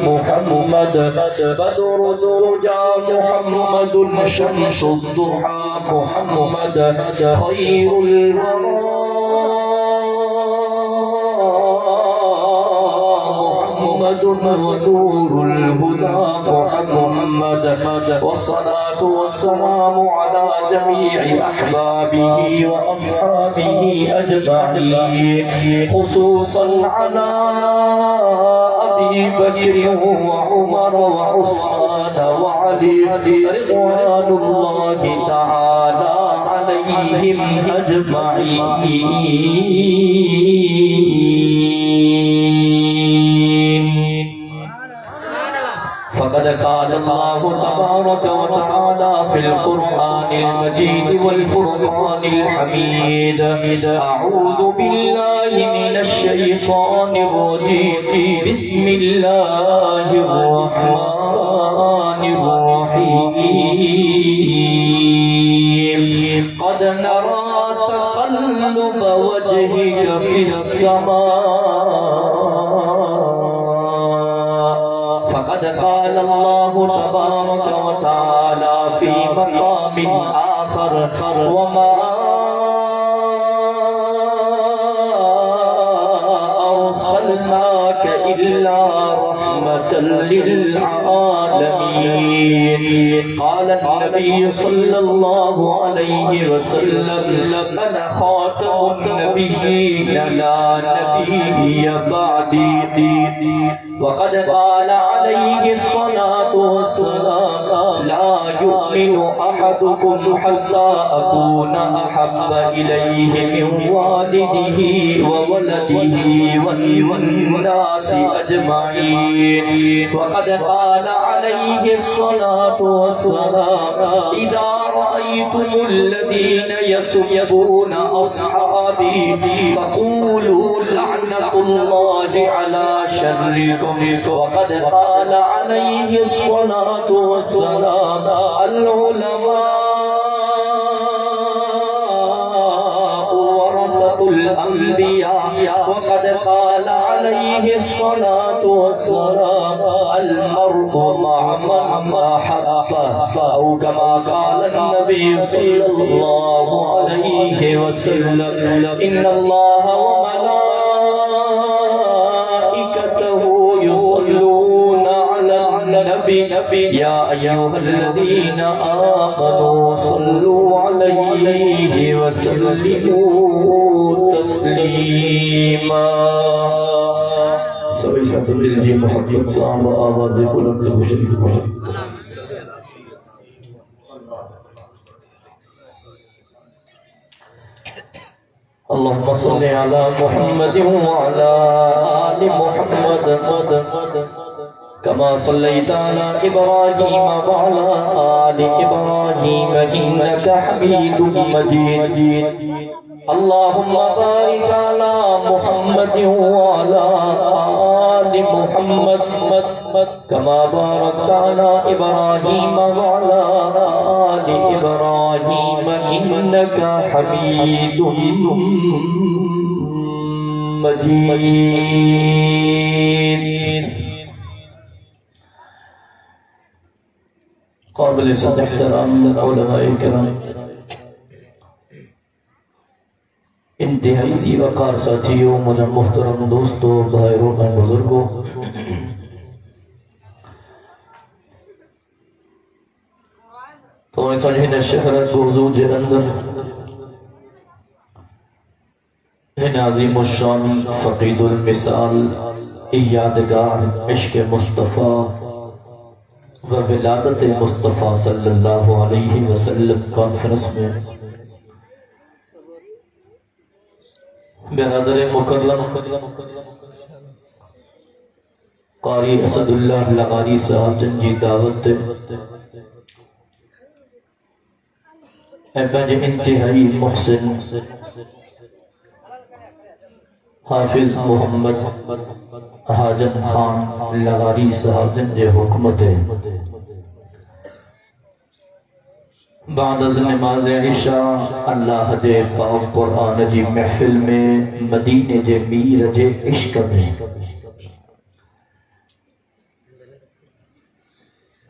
محمد بدر درجا محمد شمس الضحى محمد خير الورى محمد ونور الهدى محمد والصلاة والسلام على جميع أحبابه وأصحابه أجمعين خصوصا على أبي بكر وعمر وعثمان وعلي رضوان الله تعالى عليهم أجمعين. فقد قال الله تبارك وتعالى في القرآن المجيد والفرقان الحميد أعوذ بالله من الشيطان الرجيم بسم الله الرحمن الرحيم قد نرى تقلب وجهك في السماء فقد قال الله تبارك وتعالى في مقام آخر وما أرسلناك إلا رحمة للعالمين. قال النبي صلى الله عليه وسلم أنا خاتم النبيين لا نبي بعدي. وقد قال عليه الصلاة والسلام لا يؤمن أحدكم حتى أكون أحب إليه من والده وولده والناس أجمعين. وقد قال عليه الصلاة والسلام إذا رأيتم الذين يسبون أصحابي فقولوا لعنة الله على شركم. وقد قال عليه الصلاة والسلام العلماء ورثة الأنبياء. وقد قال عليه الصلاة والسلام المرء مع من أحب أو كما قال النبي صلى الله عليه وسلم إن الله وملائكته يصلون على النبي يا أيها الذين آمنوا صلوا عليه وسلموا تسليما. سبحان الله محمد صلى الله عليه وسلم. اللهم صل على محمد وعلى آل محمد كما صليت على إبراهيم وعلى آل إبراهيم إنك حميد مجيد. اللهم بارك على محمد وعلى آل محمد كما باركت على إبراهيم وعلى آل إبراهيم إنك حميد مجيد. قابل صد احترام علماء کرام انتہائی سی وقار ساتھیوں مجھے محترم دوستوں بھائیوں اور بزرگوں تو سجن شہرت گرزو جے اندر ہن عظیم الشان فقید المثال یادگار عشق مصطفیٰ و ولادت مصطفیٰ صلی اللہ علیہ وسلم کانفرنس میں برادر مکرم قاری اسد اللہ لغاری صاحب جنجی دعوت پنج انتہائی محسن حافظ محمد حاجن خان لغاری صاحب جنجی حکمت بعد از نماز عشاء اللہ جے پاک قرآن جی محفل میں مدینے جے میر جے عشق میں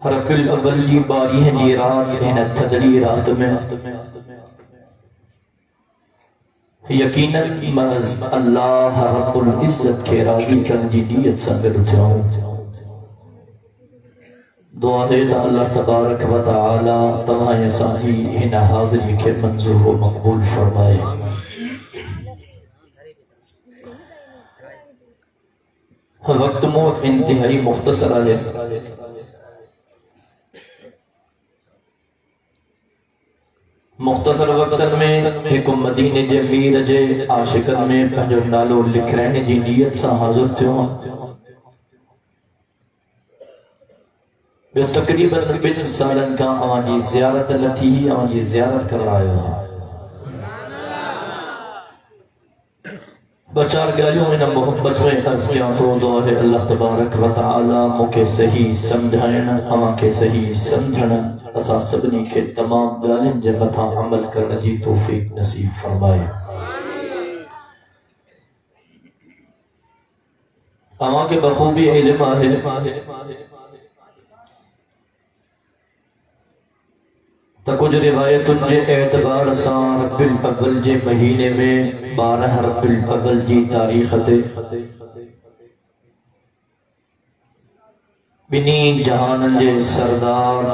رب الاول جی باری ہیں جی رات ہیں تھدڑی رات میں یقیناً محض اللہ رب العزت کے راضی کرنے جی نیت سے اٹھے ہوں دعا ہے تا اللہ تبارک و تعالی تمہیں ساہی ہن حاضری کے منظور و مقبول فرمائے وقت موت انتہائی مختصر ہے مختصر وقت میں ایک مدینے جے میر جے عاشقن میں پہنجو نالو لکھ رہنے جی نیت سا حاضر تھے جو تقریباً بن سالن کا آوان جی زیارت لتھی ہی آوان جی زیارت کر رہا ہے بچار گالیوں میں محبت میں عرض کیا تو دعا ہے اللہ تبارک و تعالی موکے صحیح سمجھائنا ہماں کے صحیح سمجھنا اسا سبنی کے تمام گالیں جبتاں عمل کرنا جی توفیق نصیب فرمائے ہماں کے بخوبی علم آہے تا کچھ روایت جے اعتبار سان رب الاول جے مہینے میں 12 رب الاول جی تاریخ تے بنی جہان جے سردار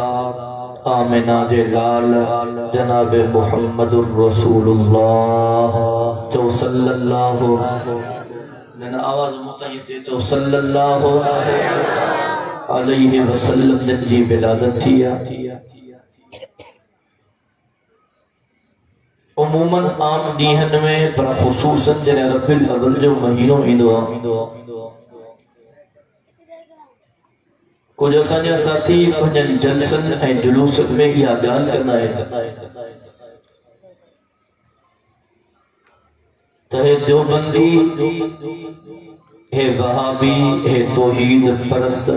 آمنہ جے لال جناب محمد الرسول اللہ جو صلی اللہ لینا آواز متعیتے جو صلی اللہ علیہ وسلم جی ولادت تھیا عموماً عام ڈیہن میں پر خصوصاً جنہ رب الاول جو مہینوں ہندو کچھ اسانجا ساتھی پنجن جلسن ہے جلوسن میں ہی آگان کرنا ہے تہے دیوبندی ہے وہابی ہے توحید پرست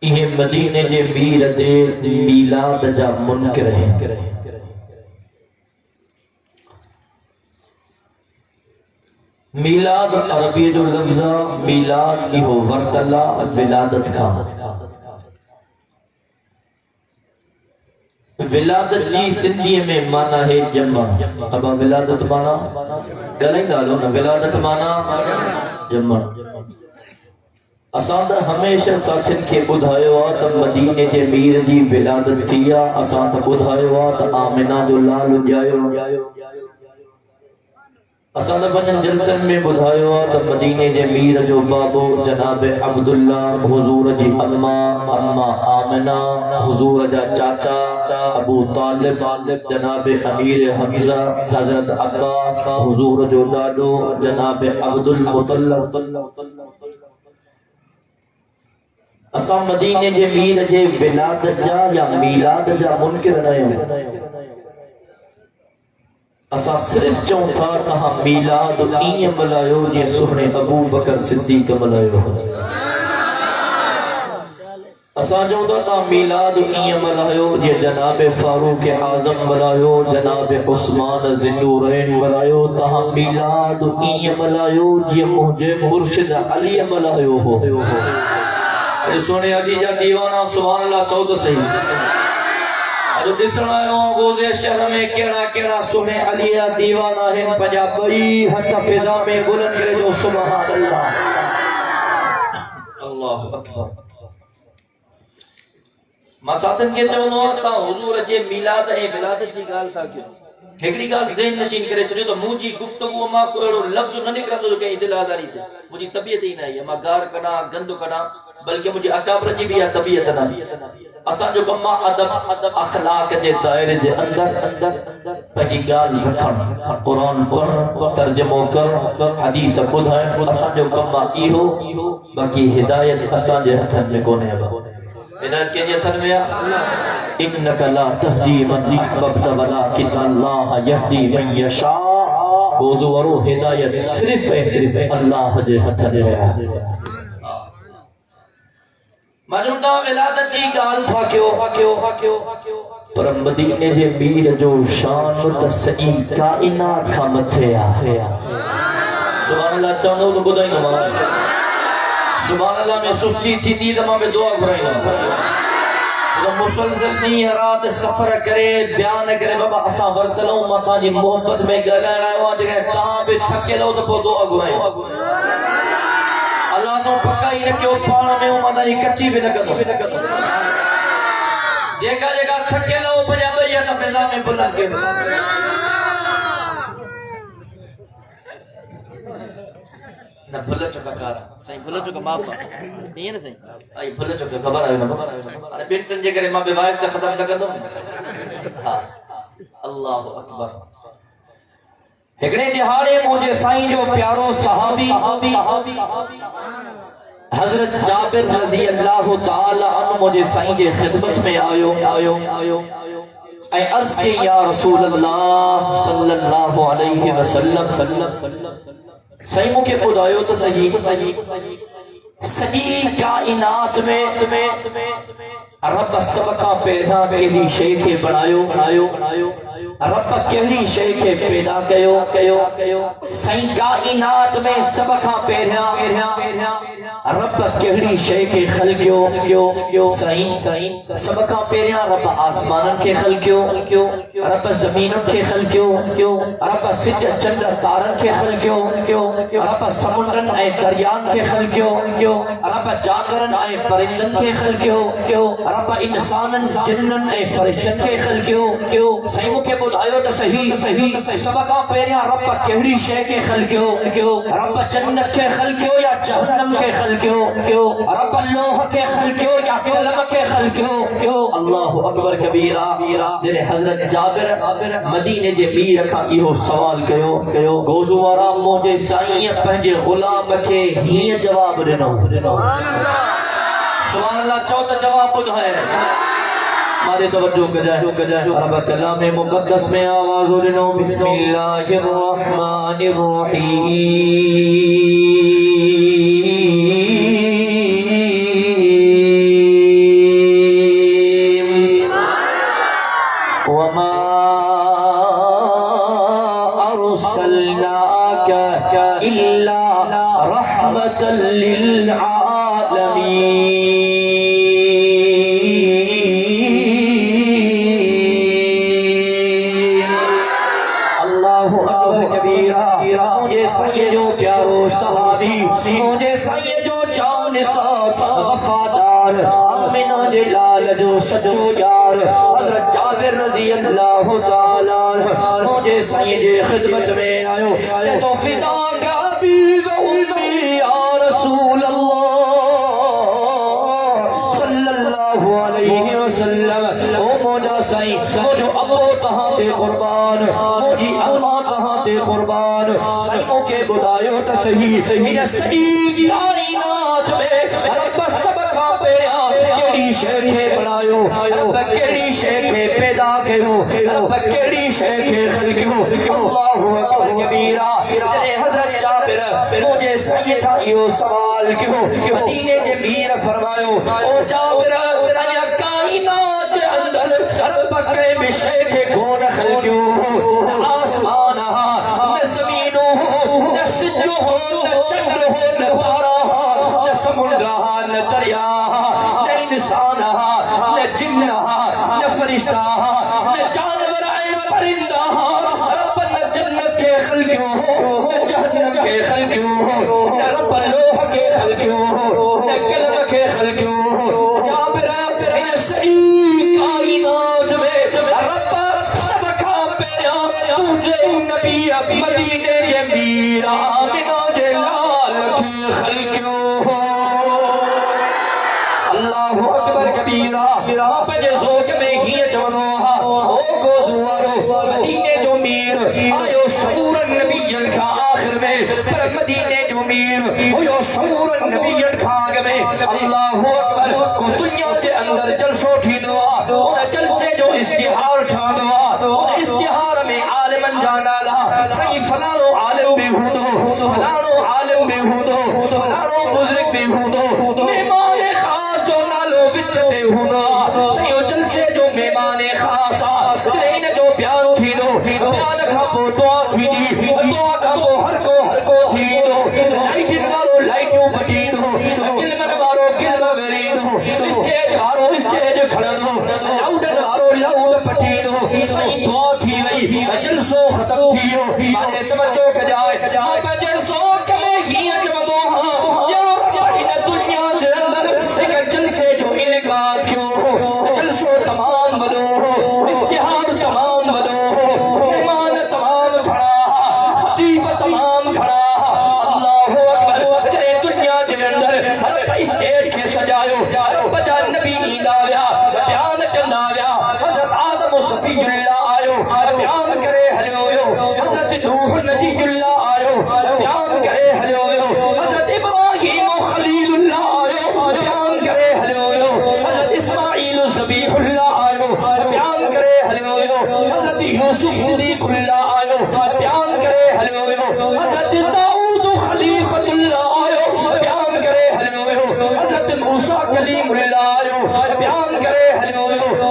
یہ مدینے جے میر دے میلاد جا منکر ہیں میلاد عربی جو لفظہ میلاد یہ ورطلہ ولادت کا ولادت جی سندھی میں معنی ہے جمع ابا ولادت معنی گلیں گالو نا ولادت معنی جمع اساں ہمیشہ ساتھن کے بدھائیو آتا مدینے جے میر جی ولادت تھیا اساں بدھائیو آتا آمنہ جو لال جائیو اساں بنجن جلسن میں بدھائیو آتا مدینے جے میر جو بابو جناب عبداللہ حضور جی اما آمنہ حضور جا چاچا ابو طالب جناب امیر حمزہ حضرت عباس حضور جو ڈاڈو جناب عبدالمطلب اساں مدینے جے میر جے ولادت جا یا میلاد جا منکر نہیں اساں صرف چون تھا تہاں میلاد این ملائیو جے سہنے ابو بکر صدیق ملائیو اساں جو تھا میلاد این ملائیو جے جناب فاروق اعظم ملائیو جناب عثمان ذوالنورین ملائیو تہاں میلاد این ملائیو جے مجھے مرشد علی ملائیو ہو سونے علی جا دیوانا سبحان اللہ چودہ صحیح جو دسنا ہے گوزے شہر میں کیڑا سونے علی جا دیوانا ہے پنجا بئی حتی فضا میں بلند کرے جو سبحان اللہ اللہ اکبر ماں ساتھن کے چونو آتا حضور جے میلاد ہے ولادت جی گال تھا کیوں ہیکڑی گال ذہن نشین کرے چھڑے تو مجھے گفتگو ما کرو لفظ نہ نکلا تو کہیں دل آزاری تھے مجھے طبیعت ہی نہیں ہے ما گار کنا گند کنا بلکہ مجھے اکابر جی بھی طبیعت نہ اساں جو کما ادب اخلاق دے دائرے دے اندر پہلی گال رکھن قرآن پڑھ ترجمہ کر حدیث خود ہے اساں جو کما ایہو باقی ہدایت اساں دے ہتھن میں کونے ہے ہدایت کے لیے ہتھن میں انکا لا تہدی من احببت ولکن اللہ یہدی من یشاء حضور ہدایت صرف اللہ جے ہتھن میں مجھوٹا ولادت جی گال تھا کیوں پر مدینے جے میر جو شان تسعی کائنات کا متھے آ سبحان اللہ چاہوں تو بدائی نمان سبحان اللہ میں سستی تھی تھی تو میں دعا گھرائیں تو مسلسل نہیں رات سفر کرے بیان کرے بابا اساں ورتلوں ماں جی محبت میں گلانا ہے جگہ تاں بھی تھکے لو تو دعا گھرائیں اللہ سو پکا ہی رکھو پاڑ میں ماں جی کچی بھی نہ کرو جگہ جگہ تھکے لو بجا بھیا تا فضا میں بلند کے نہ بھلا چکا کارا سائیں بھلا چکا معاف نہیں ہے نا سائیں آئی بھلا چکا خبر آئے نا ارے بین پنجے کرے ماں بے باعث سے ختم نہ کر دو ہاں اللہ اکبر ایکڑے دہاڑے مجھے سائیں جو پیارو صحابی حضرت جابر رضی اللہ تعالی عنہ مجھے سائیں جے خدمت میں آیو اے عرض کے یا رسول اللہ صلی اللہ علیہ وسلم صحیح مکہ خود آئیو تو صحیح کائنات میں رب سبقہ پیدا کہلی شے کے بنایو رب کہلی شے کے پیدا کیو صحیح کائنات میں سبقہ پیدا رب کہلی شے کے خلقیو صحیح سبقہ پیدا رب آسمانن کے خلقیو رب زمینن کے خلقیو رب سج چندر تارن کے خلقیو رب سمندرن اے دریان کے خلقیو رب جانورن اے پرندن کے خلقیو رب انسانن جنن اے فرشتن کے خلقیو صحیح مکہ بدھائیو تو صحیح سبقہ پیدا رب کہلی شے کے خلقیو رب جنت کے خلقیو یا جہنم کے خلقیو رب اللہ کے خلقیو یا قلم کے خلقیو اللہ اکبر کبیرہ جنہیں حضرت جابر مدینے جے بھی رکھا یہ سوال کیو گوزو وارا مجھے سائیں پہنجے غلام کے ہی جواب دنو سبحان اللہ چوتھا جواب بدھ ہے ہمارے توجہ کجائے رب کلام مقدس میں آواز دنو بسم اللہ الرحمن الرحیم وما أرسلناك إلا رحمة للعالمين اللہ اکبر کبیرہ مجھے سائیں جو پیارو صحابی مجھے سائیں جو جان صاحب وفادار آمینہ جلال جو سچو یار حضرت جابر رضی اللہ تعالی مجھے سائیں جے خدمت میں آئو چتو فدا کا عبید امی یا رسول اللہ صلی اللہ علیہ وسلم او موجہ سائیں مجھو ابو تہاں دے قربان مجھے اما تہاں دے قربان سائیں کے بدایو تصحیح میرے صحیح کائنات میں رب سبقہ پیدا کیڑی شے کے بنایو رب کیڑی شے کے پیدا کیو رب کیڑی شے کے خلقیو اللہ اکبر کبیرہ جنہیں حضرت جابر مجھے سائیں تھا یہ سوال کیو مدینے کے میر فرمایو او جابر انیا کائنات اندر رب کے بشے کے کون خلقیو آسمان نہ زمین نہ سجو نہ چندر نہ تارا نہ سمندر نہ دریا نہ انسان نہ جن نہ فرشتہ نہ جانور پرندہ رب نہ جنت کے خلقیو نہ جہنم کے خلقیو نہ رب لوح کے خلقیو نہ قلم کے خلقیو جابر ان صحیح کائنات میں رب سبقہ پیدا تجھے نبی مدینے جے میرا آمینہ جلال کے خلقیو اللہ اکبر کبیرہ پجے زوج میں ہی چونو او گوزوارو مدینے جو میر آیو سور نبی کا آخر میں پر مدینے جو میر آیو سور نبی کا آگ میں اللہ اکبر کو دنیا کے اندر جلسو تھی دعا ان جلسے جو استحار تھا دعا ان استحار میں عالمن جانا لا صحیح فلانو عالم بھی ہوں فلانو عالم بھی ہوں فلانو بزرگ بھی ہوں مہمان خاص جو نالو بچتے ہونا صحیح جلسے جو مہمان خاصا ترین جو بیان تھی دو بیان کھاپو دعا تھی دی دعا کھاپو ہر کو تھی دو لائٹ نالو لائٹوں بٹی دو بیان کرے ہلیو حضرت موسیٰ کلیم اللہ آیو بیان کرے ہلیو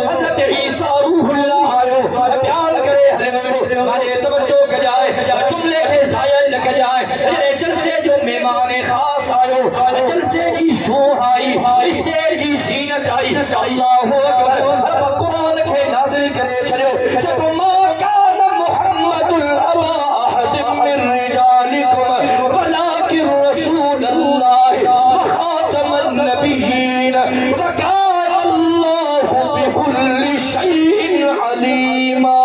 حضرت عیسیٰ روح اللہ آیو بیان کرے ہلیو ہمارے توجہ کر جائے جملے کے سائن لگ جائے جلسے جو مہمان خاص آیو جلسے کی شوہ آئی اسٹیج کی زینت آئی اللہ اکبر رب قرآن کے نازل کرے چھڑو جب ما کان محمد الابا احد من رجالکم ولکن رسول اللہ وخاتم النبیین وکان اللہ بكل شیء علیما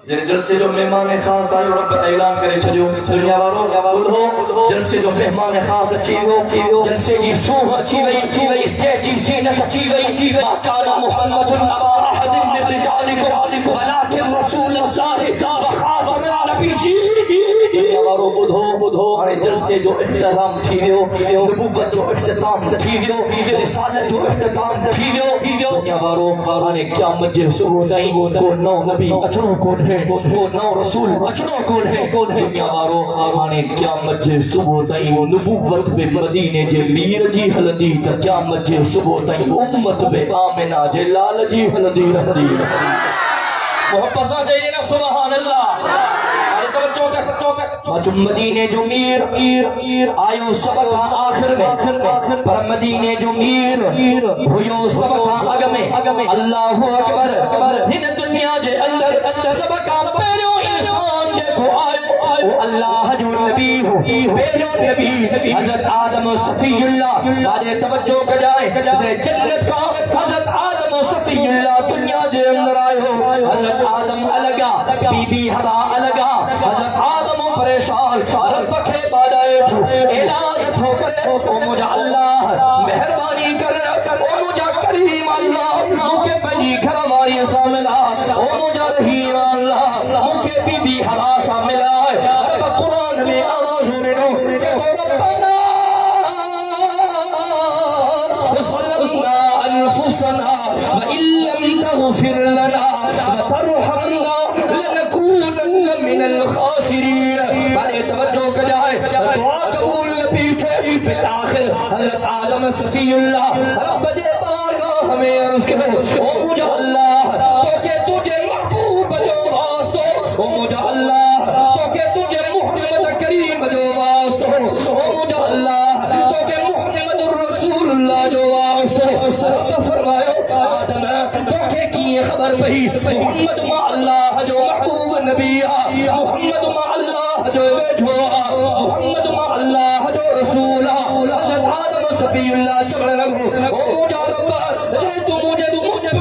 جلسے جو مہمان خاص آئے رب اعلان کرے چھجو دنیا والو جلسے جو مہمان خاص اچھی ہو جلسے کی سوہ اچھی وئی اسٹیج کی زینت اچھی وئی ما کان محمد ابا احد من رجالکم ولکن رسول اللہ وخاتم النبیین دنیا والو بدھو ہمارے جلسے جو اختتام تھی ویو نبوت جو اختتام تھی ویو رسالت جو اختتام تھی ویو دنیا والو ہمارے قیامت جو صبح تائیں کو نو نبی اچھو کو وہ نو رسول اچھو کون ہے دنیا وارو آنے قیامت جے صبح تائیں نبوت بے مدینے جے میر جی حلدی تا قیامت جے صبح تائیں امت بے آمنہ جے لال جی حلدی رہتی محبت سا چاہیے نا سبحان اللہ مدینے جو میر آیو سبقہ آخر میں پر مدینے جو میر ہویو سبقہ اگمیں اللہ اکبر دن دنیا جے اندر سبقہ پیرو انسان جے کو آیو اللہ جو نبی ہو پیرو نبی حضرت آدم صفی اللہ آجے توجہ کا جائے جنت کا حضرت آدم صفی اللہ دنیا جے اندر آئے حضرت آدم الگا بی بی حضا الگا حضرت آدم پریشان رب کے بادائے چھو علاج ہو کرے او مجھا اللہ مہربانی کر او مجھا کریم اللہ مجھے پہلی گھر ہماری ساملا او مجھا رحیم اللہ مجھے بی بی حوا ساملا رب قرآن میں آواز رنو چکو ربنا ظلمنا انفسنا وإن لم تغفر لنا وترحمنا لنكونن من الخاسرین بارے توجہ کر جائے دعا قبول نبی تھے پھر آخر حضرت آدم صفی اللہ رب جے بارگاہ ہمیں عرض کرو او مجھا اللہ تو کہ تجھے محبوب جو واسطو او مجھا اللہ تو کہ تجھے محمد کریم جو واسطو او مجھا اللہ تو کہ محمد الرسول اللہ جو واسطو رب فرمائے آدم تو کہ کی خبر پہی محمد ما اللہ جو محبوب نبی محمد ما اللہ جو بیٹھو محمد ما اللہ جو رسول حضرت آدم صفی اللہ چکڑ لگو او مجھا رب جے تو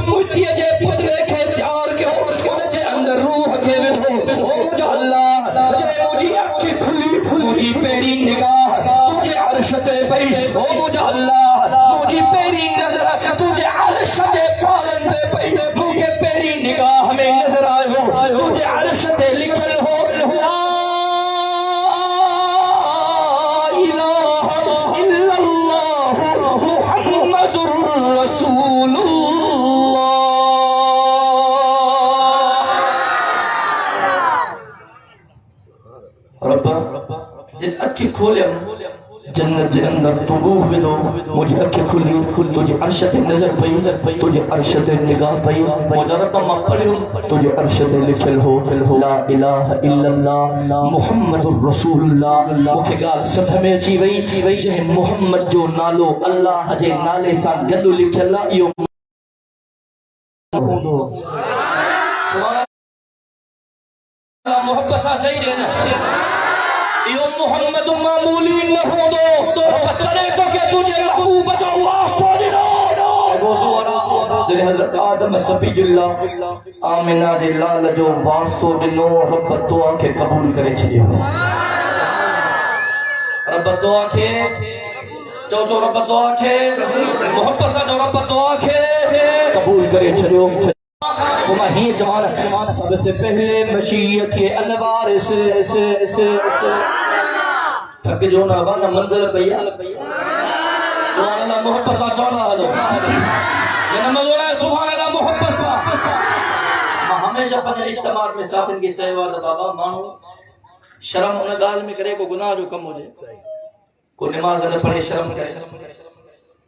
مجھے جے پتلے کے تیار کے ہو مجھے اندر روح کے بیٹھو او مجھا اللہ جے مجھے اچھی کھلی مجھے پیری نگاہ تجھے عرشت پئی او مجھا اللہ مجھے پیری نظر تجھے عرشت فارن دے پئی مجھے پیری نگاہ میں نظر آئے ہو تجھے عرشت لکھل ہو لا الہ الا اللہ محمد رسول اللہ ربا جن اکھی کھولے جنت جے اندر تو روح بدو مجھے اکھی کھلی تجھے عرشت نظر پئی تجھے عرشت نگاہ پئی مجھے رب ما پڑھوں تجھے عرشت لکھل ہو لا الہ الا اللہ محمد الرسول اللہ مکھے گال سب ہمیں چی وئی جے محمد جو نالو اللہ جے نالے سان گدو لکھل ایو سبحان اللہ محبت سا چاہیے نا یہ محمد معمولی نہ ہو دو چلے تو کہ تجھے محبوب جو واسطہ دنو دل حضرت آدم صفی اللہ آمنہ دے لال جو واسطہ دنو رب دعا کے قبول کرے چھلے رب دعا کے جو رب دعا کے محبت سا جو رب دعا کے قبول کرے چھلے وما ہی جوان سب سے پہلے مشیت کے انوار سے تھک جو نوانا منظر پیا سبحان اللہ محبت سا چانا ہے جو یہ نماز ہو رہا ہے سبحان اللہ محبت سا ہمیشہ پنج اجتماع میں ساتھن کے چاہے والا بابا مانو شرم ان گال میں کرے کو گناہ جو کم ہو جائے کو نماز نہ پڑھے شرم کرے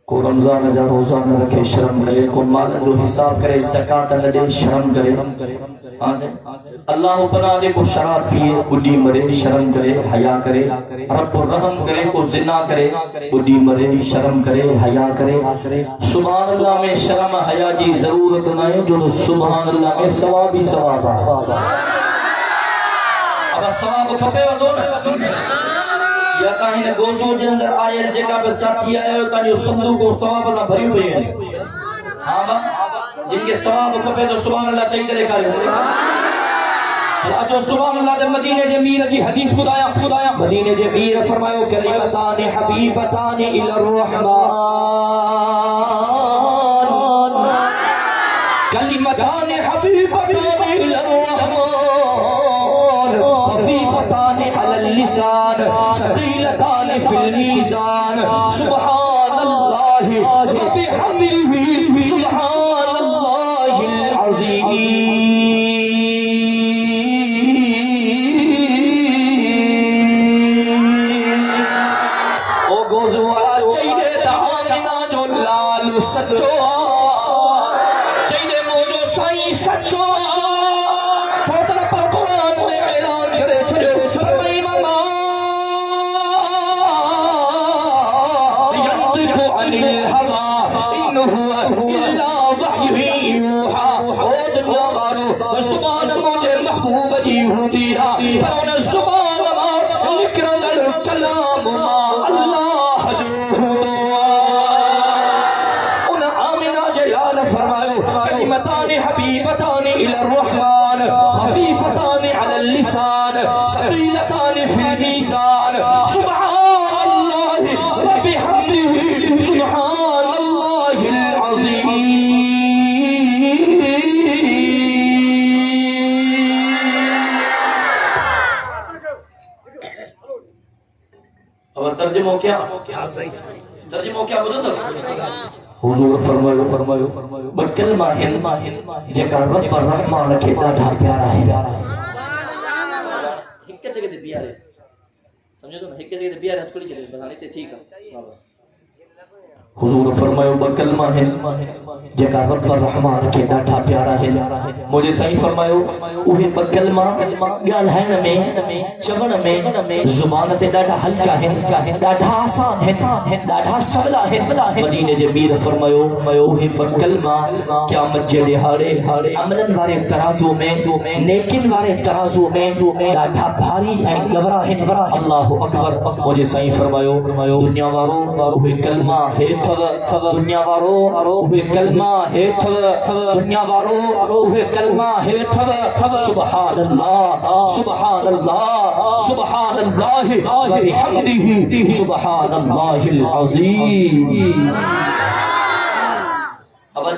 کو رمضان جا روزہ نہ رکھے شرم کرے کو مال جو حساب کرے زکات نہ دے شرم کرے ہاں سے اللہ پناہ دے کو شراب پیے بڈی مرے شرم کرے حیا کرے رب الرحم کرے کو زنا کرے بڈی مرے شرم کرے حیا کرے سبحان اللہ میں شرم حیا کی ضرورت نہ ہے جو سبحان اللہ میں ثواب ہی ثواب ہے اب ثواب کھپے و دو نا یا کہیں گوزو جن اندر آئل جگہ پر ساتھی آئے ہوتا جو صندوق کو ثواب نہ بھری ہوئی ہے ہاں با جن کے ثواب کھپے تو سبحان اللہ چاہیے لکھا رہے جو سبحان اللہ دے مدینے دے میر جی حدیث خدایا مدینے دے میر فرمائے کلمتان حبیبتان الی الرحمن کلمتان حبیبتان الی الرحمن خفیفتان علی اللسان ثقیلتان فی المیزان سبحان اللہ وبحمدہ سبحان اللہ العظیم او گوزوارا چاہیے دعامنا جو لال سچو چاہیے موجو سائی سچو فوتر پر قرآن میں اعلان کرے چھلے فرمائی ماما ینطق عن الہوا انہو الا وحی یوحا او دنیا مارو زبان مجھے محبوب جی ہوں دیا فرون زبان مار نکرل الکلام ما اللہ جو ان آمنہ جلال فرمائے کلمتان حبیبتان الی الرحمن خفیفتان علی اللسان ثقیلتان فی المیزان سبحان اللہ وبحمدہ سبحان اللہ العظیم اب ترجمہ کیا ترجمہ کیا بولو حضور فرمایو بکلمہ ہن جکا رب الرحمن کے ڈاڈھا پیارا ہے ہکے جگہ دے پیارے سمجھو تو ہکے جگہ دے پیارے ہتھ کھلی چلے بتانے تے ٹھیک ہے بس حضور فرمایو بکلمہ ہن جکا رب الرحمن کے ڈاڈھا پیارا ہے مجھے صحیح فرمایو اوہی بکلمہ گالہن میں چون میں زبان تے ڈاڈھا ہلکا ہے ڈاڈھا آسان ہے ڈاڈھا سہلا ہے مدینے دے میر فرمایو اوہی بکلمہ قیامت جڑے ہارے عملن وارے ترازو میں نیکن وارے ترازو میں ڈاڈھا بھاری ہے گورا ہے اللہ اکبر مجھے صحیح فرمایو دنیا وارو اوہی کلمہ ہے دنیا وارو اوہی کلمہ ہے دنیا وارو اوہی کلمہ ہے سبحان اللہ سبحان اللہ سبحان اللہ وبحمدہ سبحان اللہ العظیم اب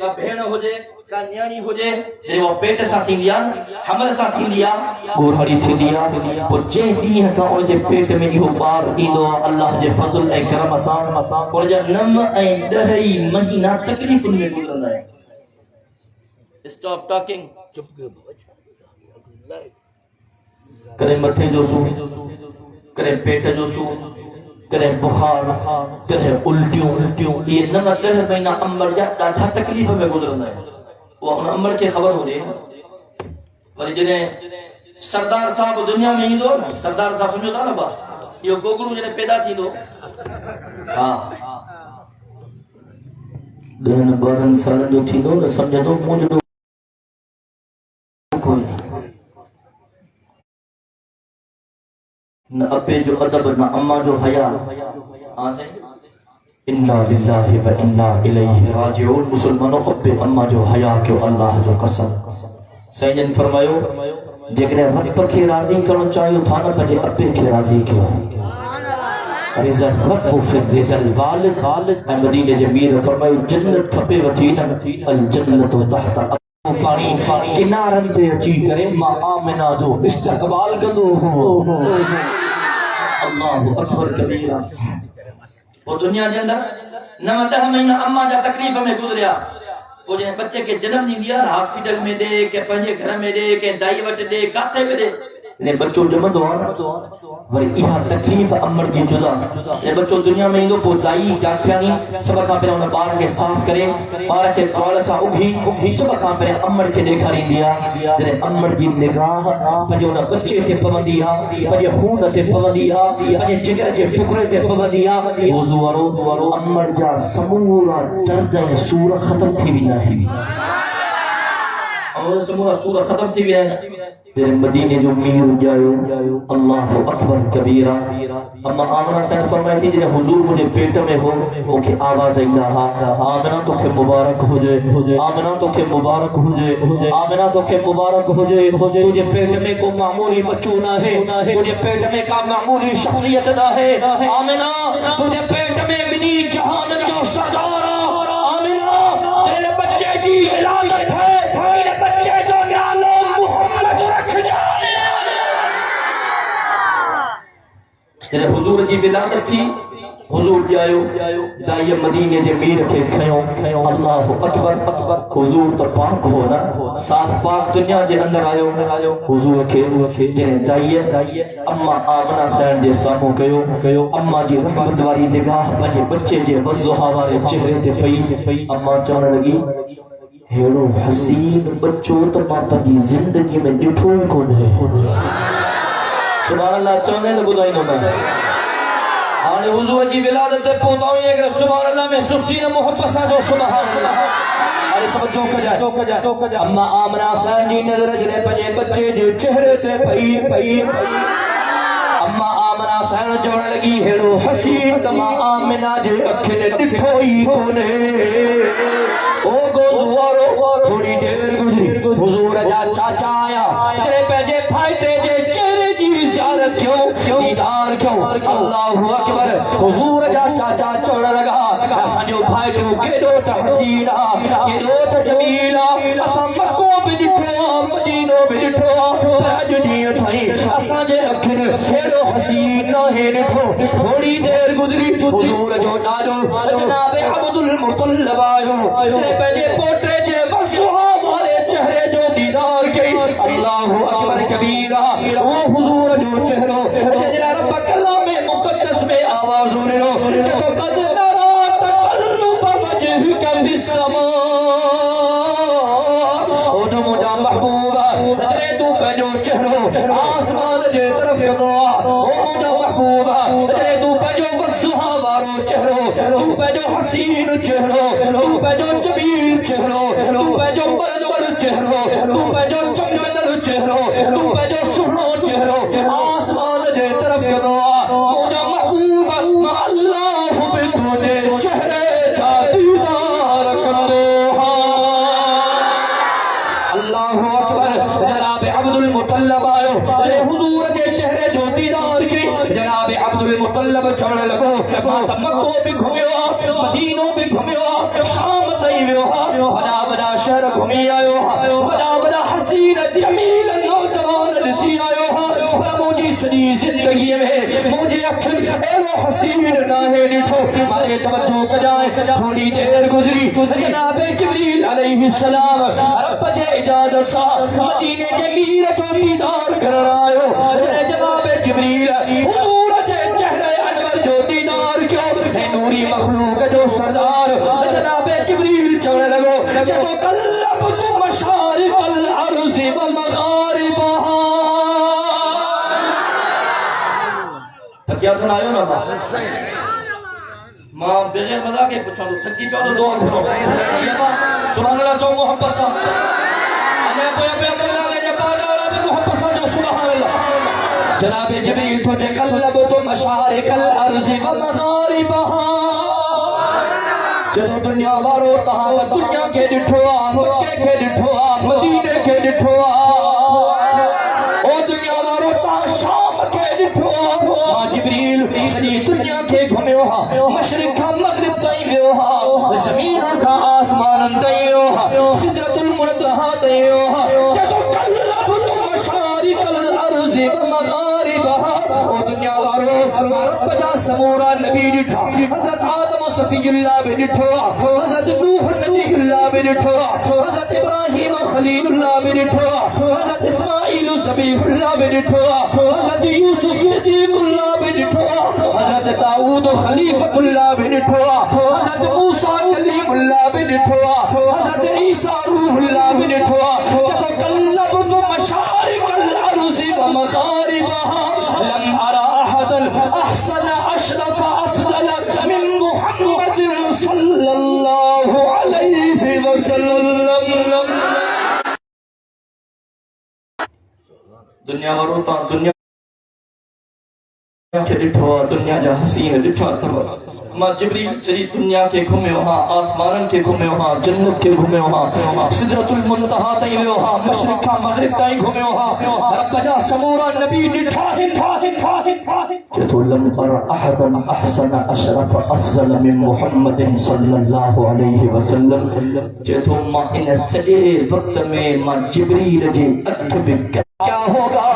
کا بھیڑ ہو جائے کا نیانی ہو جائے جنہیں وہ پیٹ سا تھی لیا حمل سا تھی لیا گورہڑی تھی لیا وہ جے ڈی ہے کا ان جے پیٹ میں یہ بار ایندو اللہ جے فضل اے کرم آسان اور جا نم اے ڈہی مہینہ تکلیف میں گزرنا ہے. اسٹاپ ٹاکنگ چپ گئے کرے متھے جو سو کرے پیٹ جو سو کرے بخار کرے الٹیوں یہ نم ڈہ مہینہ عمر جا ڈاٹھا تکلیف میں گزرنا ہے. وہ ان عمر کے خبر ہو رہے ہیں ولی جنہیں سردار صاحب دنیا میں ہی دو نا سردار صاحب سمجھو تھا نا با یہ گوگلو جنہیں پیدا تھی دو ہاں دہن بارن سالن جو تھی دو نا سمجھا دو مجھ دو کوئی نہ ابے جو ادب نہ اماں جو حیا ہاں سے انا للہ و انا الیہ راجعون. مسلمانوں ابے اماں جو حیا کیوں اللہ جو قسم سینجن فرمایو جگنے رب کے راضی کرو چاہیو تھا نہ پہلے ابے کے راضی کیوں رضا رب فی رضا الوالد مدینہ جمیر فرمایو جنت کھپے وتھی نہ الجنت تحت پانی کنارن تے اچی کرے ماں آمنہ جو استقبال کندو اللہ اکبر کبیرہ. وہ دنیا کے اندر 9 مہینہ اماں جا تکلیف میں گزریا وہ جن بچے کے جنم نہیں دیا ہاسپٹل میں دے کہ پنجے گھر میں دے کہ دائی وٹ دے کاتے میں دے نے بچوں جمع دو وری یہ تکلیف امر جی جدا نے بچوں دنیا میں ایندو پو دائی ڈاکٹرانی سب کا پہلے انہاں بار کے صاف کرے بار کے ٹرول سا اگھی سب کا پہلے امر کے دیکھاری دیا جنے امر جی نگاہ پنجے انہاں بچے تے پوندی ہا پنجے خون تے پوندی ہا پنجے جگر کے ٹکڑے تے پوندی ہا وضو ورو امر جا سمورا درد سور ختم تھی وی نہ ہے اور سمورا سور ختم تھی وی نہ تیرے مدینے جو میر جائیو اللہ اکبر کبیرہ. اما آمنہ سین فرمائی تھی جنہیں حضور مجھے پیٹ میں ہو وہ کہ آواز الہا آمنہ تو کہ مبارک ہو جائے آمنہ تو کہ مبارک ہو جائے آمنہ تو کہ مبارک ہو جائے تجھے پیٹ میں کو معمولی بچوں نہ ہے تجھے پیٹ میں کا معمولی شخصیت نہ ہے آمنہ تجھے پیٹ میں منی جہان جو سردارہ آمنہ تیرے بچے جی ولادت ہے تیرے بچے جو نالو محمد رکھ جائے تیرے حضور جی ولادت تھی حضور جائیو دائی مدینے دے میر کے کھیوں اللہ اکبر حضور تو پاک ہو نا صاف پاک دنیا جے اندر آئیو حضور کے جنہیں دائی اما آمنہ سین دے سامو کہو اما جی رحمت واری نگاہ پجے بچے جے وضحہ وارے چہرے دے پئی اما چاہنے لگی ہیڑو حسین بچوں تو پاپا جی زندگی میں ڈٹھو کون ہے سبحان اللہ چاہنے تو بدائی نو میں آنے حضور جی ولادت پہنچاؤں یہ کہ سبحان اللہ میں سستی نہ محبت سا جو سبحان اللہ ارے توجہ کر جا اما آمنہ سین دی نظر جنے پجے بچے جو چہرے تے پئی اما آمنہ سین جوڑ لگی ہیڑو حسین تما آمنہ جے اکھنے ڈٹھوئی کونے او گوزوارو تھوڑی دیر گزری حضور جا چاچا آیا تیرے پیجے پھائیتے جے چہرے جی زیارت کیوں دیدار کیوں اللہ اکبر حضور جا چاچا چوڑ لگا سنجو بھائی کیوں کیڑو تحسینہ کیڑو تجمیلہ اسا مکو بھی ڈٹھو مدینو بھی ڈٹھو راج نیت ہائی اسا جے اکھن کیڑو حسین نہ ہے ڈٹھو تھوڑی دیر گزری حضور جو نالو جناب عبد المطلب آئیو پہلے پوٹے جے وضحہ والے چہرے جو دیدار کی اللہ اکبر کبیرہ وہ حضور جو چہروں جنہا رب کلام مقدس میں آواز انہوں جب قد نرا تقلب وجہک فی السماء او جو مجھا محبوبہ جنہے تو پہ جو چہروں آسمان جے طرف دعا او مجھا محبوبہ جنہے تو پہ جو وضحہ وارو چہروں تو پہ جو حسین چہروں تو پہ جو جمیل چہروں تو پہ جو بردور چہروں تو پہ جو چمگدر چہروں تو پہ جو سنو چہروں آسمان جے طرف دعا مجھا محبوبہ اللہ بکنے چہرے جا دیدار کندو اللہ اکبر جناب عبد المطلب آئو حضور کے چہرے جو دیدار کی جناب عبد المطلب چڑھ لگو مکو بھی گھومیو مدینوں بھی گھومیو شام سہی ویو گھمی آئے ہو بڑا بڑا حسین جمیل نوجوان لسی آئے ہو مجھے سری زندگی میں مجھے اکھر اے وہ حسین ناہے لٹھو مارے توجہ کجائے تھوڑی دیر گزری جناب جبریل علیہ السلام رب جے اجازت سا مدینے جمیل جو دیدار کرنا آئے ہو جناب جبریل حضور جے چہرے انور جو دیدار کیوں اے نوری مخلوق جو سردار جناب جبریل چڑھ لگو جب قلبت مشارق الارض و مغاربها تکیاتن آئے ہو نا ماں بغیر مذاق کے پوچھا تو تھکی پہ تو دعا کرو سبحان اللہ چاہو محبت سا ہمیں پویا پہ اللہ نے جب پاڑا والا بھی محبت سا جو سبحان اللہ جناب جبریل تجھے قلبت مشارق الارض و مغاربها جدو دنیا وارو تہاں دنیا کے ڈٹھو مکے کے ڈٹھو مدینے کے ڈٹھو او دنیا وارو تہاں شام کے ڈٹھو ماں جبریل سنی دنیا کے گھمے ہوا مشرق کا مغرب تائیں گئے ہوا زمین کا آسمان تائیں ہوا سدرت المنتہا تائیں ہوا جدو قلبت مشارق الارض و مغاربها او دنیا وارو رب سمورا نبی ڈٹھا حضرت آدم و صفی اللہ بھی ڈٹھو حضرت نوح نبی اللہ بھی ڈٹھو حضرت ابراہیم خلیل اللہ بھی ڈٹھو حضرت اسماعیل ذبیح اللہ بھی ڈٹھو حضرت یوسف صدیق اللہ بھی ڈٹھو حضرت داؤد خلیفۃ اللہ بھی ڈٹھو حضرت موسیٰ کلیم اللہ بھی ڈٹھو حضرت عیسیٰ روح اللہ بھی ڈٹھو جب قلبت مشارق الارض و مغاربها لم ارى احدا احسن اشرف افضل من محمد صلی اللہ علیہ وسلم دنیا وروتا دنیا کے ڈٹھوا دنیا جا حسین ڈٹھا تھا ماں جبریل سری دنیا کے گھومے وہاں آسمانن کے گھومے وہاں جنت کے گھومے وہاں سدرت المنتہا تائیں وہاں مشرق کا مغرب تائیں گھومے وہاں رب جا سمورا نبی ڈٹھا لم تر احدا احسن اشرف افضل من محمد صلی اللہ علیہ وسلم جتو ماں ان سجے وقت میں ماں جبریل جی اکھ بکر کیا ہوگا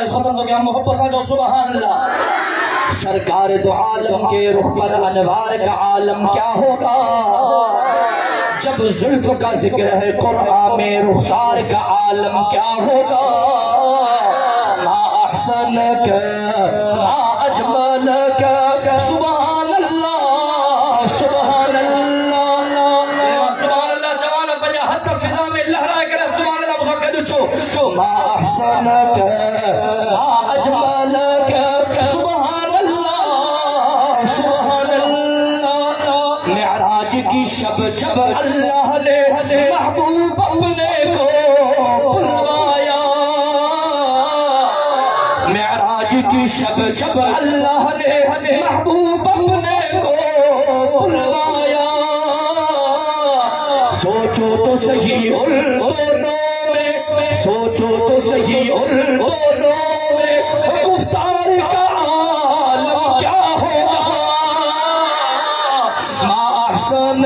ختم ہو گیا محبت سا جو سبحان اللہ سرکار دو عالم کے رخ پر انوار کا عالم کیا ہوگا جب زلف کا ذکر ہے قرآن میں رخسار کا عالم کیا ہوگا ما احسن کا ما اجمل کا سبحان اللہ سبحان اللہ سبحان اللہ جوان بجا حد فضا میں لہرائے کرے سبحان اللہ بخوا کہ دچو ما احسن کا شب جب اللہ نے محبوب اپنے کو بلوایا معراج کی شب جب اللہ نے محبوب اپنے کو بلوایا سوچو تو صحیح ان دونوں میں سوچو تو صحیح ان دونوں میں گفتار کا عالم کیا ہوگا ما احسن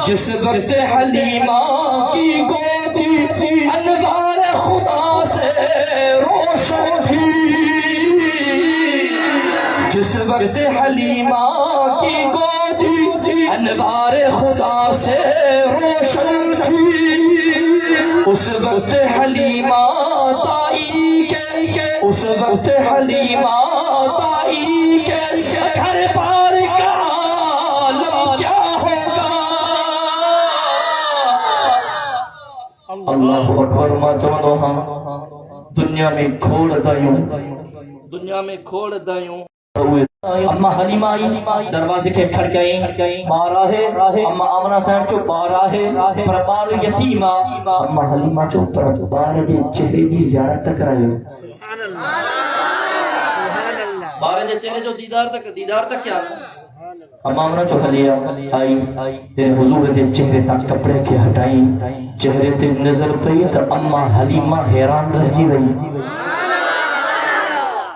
جس وقت حلیمہ کی گودی انوار خدا سے روشن تھی جس وقت حلیمہ کی گودی انوار خدا سے روشن تھی اس وقت حلیمہ تائی کے اس وقت حلیمہ تائی کے گھر پار کا عالم کیا ہوگا اللہ اکبر ما چوندو ہاں دنیا میں کھوڑ دائیوں دنیا میں کھوڑ دائیوں اما حلیمہ آئی دروازے کے کھڑکائیں مارا ہے اما آمنہ سین چو بارا ہے پر بارو یتیمہ اما حلیمہ چو پر بارے دے چہرے دی زیارت تک رہے سبحان اللہ بارے دے چہرے جو دیدار تک کیا اما آمنہ چو حلیہ آئی پھر حضور دے چہرے تک کپڑے کے ہٹائیں چہرے تے نظر پئی تو اما حلیمہ حیران رہ جی رہی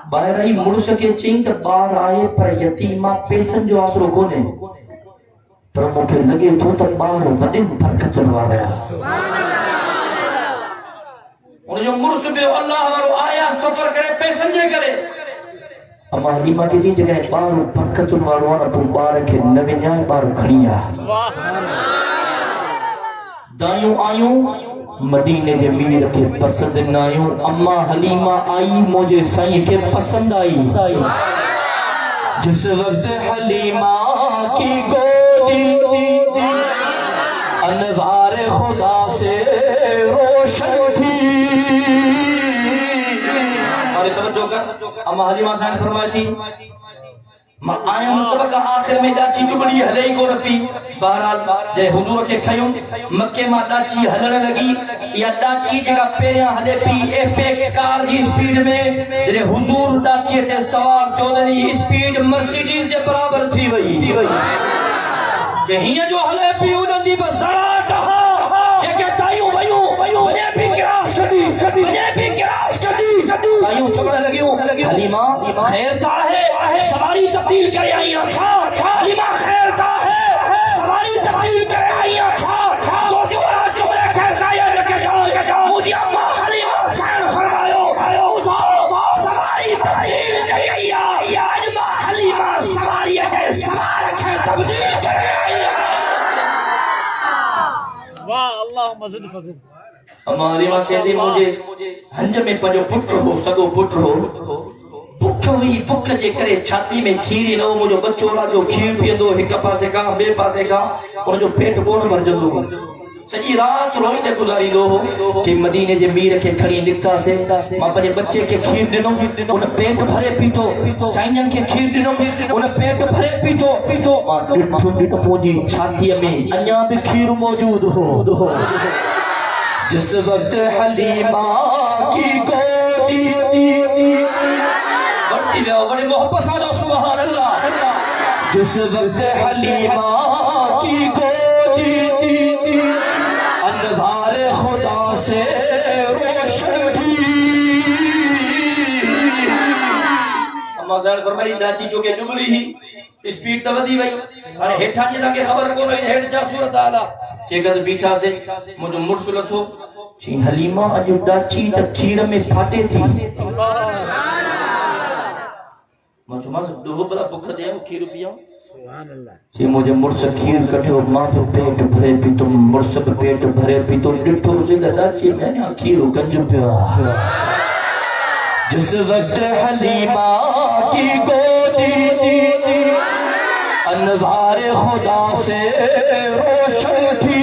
باہر آئی مرس کے چین تے باہر آئے پر یتیمہ پیسن جو آسرو کونے پر مکھے لگے تو تے باہر ودن برکت الوارا انہیں جو مرس بے اللہ وارو آیا سفر کرے پیسن جے کرے اما حلیمہ کی جی جگہ باہر برکت الوارو آنا تو باہر کے نوے نیان باہر کھڑیا دائیوں آئیوں مدینے جے میر کے پسند نائیوں اما حلیمہ آئی مجھے سائیں کے پسند آئی جس وقت حلیمہ کی گودی انوار خدا سے روشن تھی اور توجہ کر اما حلیمہ صاحب فرمائی تھی میں آیا ہوں سبق آخر میں ڈاچی ڈبڑی ہلئی کو رپی بہرحال جے حضور کے کھیوں مکے میں ڈاچی ہلن لگی یا ڈاچی جگہ پیریاں ہلے پی ایف ایکس کار جی سپیڈ میں جے حضور ڈاچی تے سوار چودنی سپیڈ مرسیڈیز جے برابر تھی وئی جے ہیاں جو ہلے پی انہوں دی بسرا ڈہا جے کہ تائیوں ویوں نے بھی گراس کردی نے بھی گراس کردی تائیوں چکڑا لگیوں حلیمہ خیر تا ہے سواری تبدیل کرے آئی اچھا حلیمہ خیر تا ہے سواری تبدیل کرے آئی اچھا دوسری بارا چکڑے کیسا یہ لکے جاؤ مجھے اما حلیمہ خیر فرمایو ادھو سواری تبدیل نہیں آئی اما حلیمہ سواری اجھے سوار رکھے تبدیل کرے آئی واہ اللہم زد فضل اما حلیمہ چہتی مجھے ہنج میں پنجو پٹر ہو سگو پٹر ہو بکھ ہوئی بکھ جے کرے چھاتی میں کھیری نو مجھو بچوڑا جو کھیر پیندو ایک پاسے کا بے پاسے کا انہوں جو پیٹ کون بھر جندو سجی رات روئی نے گزاری دو جے مدینے جے میر کے کھڑی نکتا سے ماں پنجے بچے کے کھیر دنوں انہیں پیٹ بھرے پیتو سائنجن کے کھیر دنوں انہیں پیٹ بھرے پیتو ماں ڈٹھو مجھے چھاتی میں انیا بھی کھیر موجود ہو جس وقت حلیمہ کی گودی بڑھتی لے بڑے محبت ساجو سبحان اللہ جس وقت حلیمہ کی گودی انوار خدا سے روشن تھی اما زہر فرمائی ڈاچی چوکے ڈبلی ہی اسپیڈ تبدی بھئی اور ہیٹھا جی تاکہ خبر کو رہی ہیٹ جا صورت آلا چیکت بیٹھا سے مجھو مرسلت ہو چی حلیمہ اجو ڈاچی تا کھیر میں پھاٹے تھی مجھو ماں دو بلا بکر دیا ہوں کھیر پیا چی مجھے مرسل کھیر کٹے ہو ماں جو پیٹ بھرے پی تو مرسل پیٹ بھرے پی تو ڈٹھو سے ڈاچی میں نے کھیر گنج پیا جس وقت حلیمہ کی گودی انوار خدا سے روشن تھی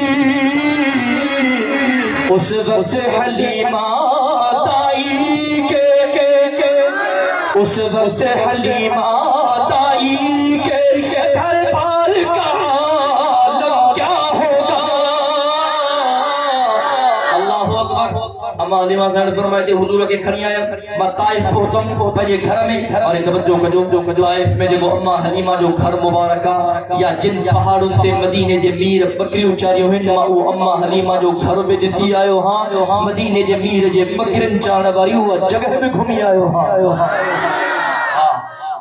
اس وقت حلیمہ دائی کے اس وقت حلیمہ دائی کے گھر بار کا عالم کیا ہوگا اللہ اکبر اما حلیمہ صاحب فرمائے تھے حضور کے کھڑی آیا میں طائف پہنچم پہنچے گھر میں اور توجہ کجو طائف میں جو اما حلیمہ جو گھر مبارکہ یا جن پہاڑوں تے مدینے جے میر بکریوں چاریوں ہیں جما او اما حلیمہ جو گھر پہ دسی آیو ہاں مدینے جے میر جے بکرن چاڑ واری وہ جگہ میں گھومی آیو ہاں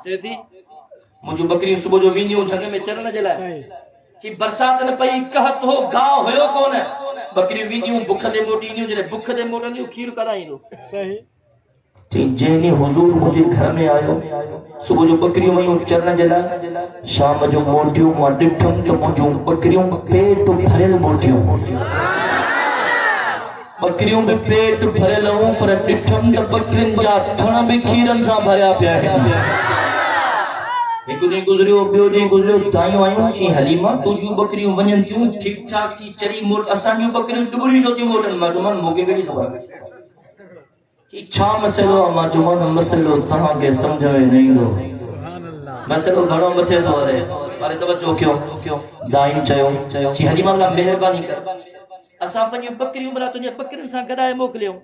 چیتی مجھو بکریوں صبح جو وینیوں جگہ میں چرنا جلائے چی برسات نہ پئی کہت ہو گاؤ ہوئے کون ہے بکری وینیوں بکھ دے موٹی نیوں جنہیں بکھ دے موٹا نیوں کھیر کرائی دو صحیح چی جینی حضور مجھے گھر میں آئیو صبح جو بکریوں میں چرنا جلا شام جو موٹیوں ماں ڈٹھم تو مجھو بکریوں پیٹ بھرل موٹیوں بکریوں میں پیٹ بھرل ہوں پر ڈٹھم تو بکرین جا تھنا بھی کھیرن سا بھریا پیا ہے ایک دن گزریو بیو دن گزریو تائیوں آئیوں چی حلیمہ تو جو بکریوں ونجن کیوں ٹھیک ٹھاک تھی چری موٹ اسان جو بکریوں ڈبلی چھوٹی موٹن مجمن موقع کے لیے خبر کہ چھا مسئلو اما جمان مسئلو تہاں کے سمجھوئے نہیں دو مسئلو گھڑوں بچے دو رہے بارے توجہ کیوں دائن چاہیو چی حلیمہ اللہ مہربانی کر اسان پنجی بکریوں بلا تجھے بکریوں سان گدائے موکلیوں